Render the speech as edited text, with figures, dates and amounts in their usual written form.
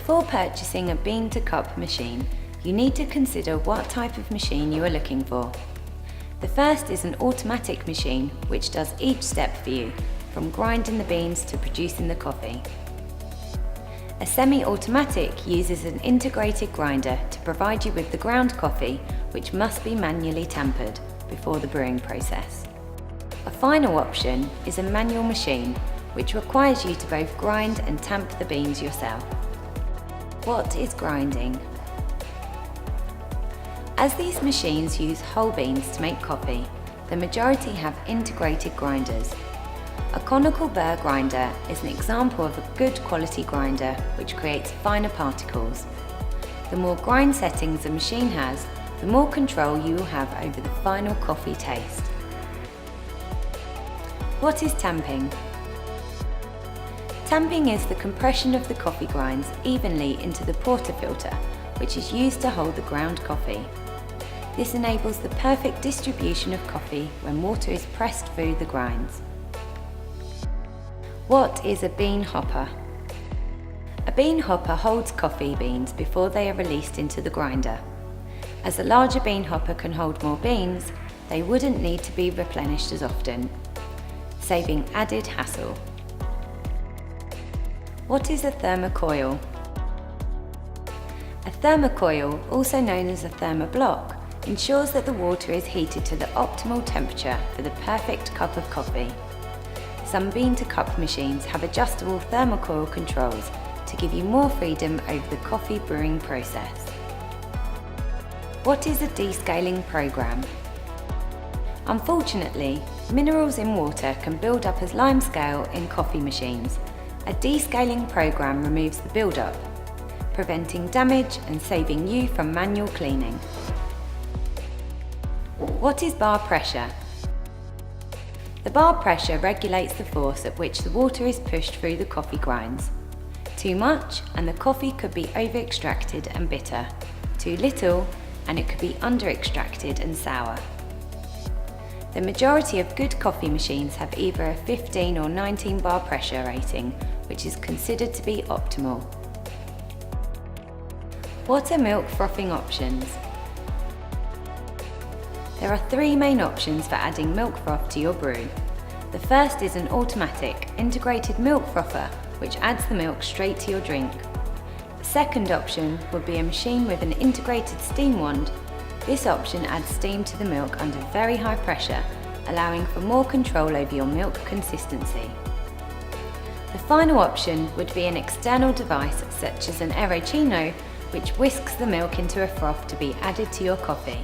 Before purchasing a bean-to-cup machine, you need to consider what type of machine you are looking for. The first is an automatic machine which does each step for you, from grinding the beans to producing the coffee. A semi-automatic uses an integrated grinder to provide you with the ground coffee, which must be manually tampered before the brewing process. A final option is a manual machine, which requires you to both grind and tamp the beans yourself. What is grinding? As these machines use whole beans to make coffee, the majority have integrated grinders. A conical burr grinder is an example of a good quality grinder which creates finer particles. The more grind settings a machine has, the more control you will have over the final coffee taste. What is tamping? Tamping is the compression of the coffee grinds evenly into the portafilter, which is used to hold the ground coffee. This enables the perfect distribution of coffee when water is pressed through the grinds. What is a bean hopper? A bean hopper holds coffee beans before they are released into the grinder. As a larger bean hopper can hold more beans, they wouldn't need to be replenished as often, saving added hassle. What is a thermocoil? A thermocoil, also known as a thermoblock, ensures that the water is heated to the optimal temperature for the perfect cup of coffee. Some bean-to-cup machines have adjustable thermocoil controls to give you more freedom over the coffee brewing process. What is a descaling program? Unfortunately, minerals in water can build up as limescale in coffee machines. A descaling program removes the build-up, preventing damage and saving you from manual cleaning. What is bar pressure? The bar pressure regulates the force at which the water is pushed through the coffee grinds. Too much and the coffee could be over-extracted and bitter. Too little and it could be under-extracted and sour. The majority of good coffee machines have either a 15 or 19 bar pressure rating, which is considered to be optimal. What are milk frothing options? There are three main options for adding milk froth to your brew. The first is an automatic, integrated milk frother, which adds the milk straight to your drink. The second option would be a machine with an integrated steam wand. This option adds steam to the milk under very high pressure, allowing for more control over your milk consistency. The final option would be an external device such as an Aeroccino, which whisks the milk into a froth to be added to your coffee.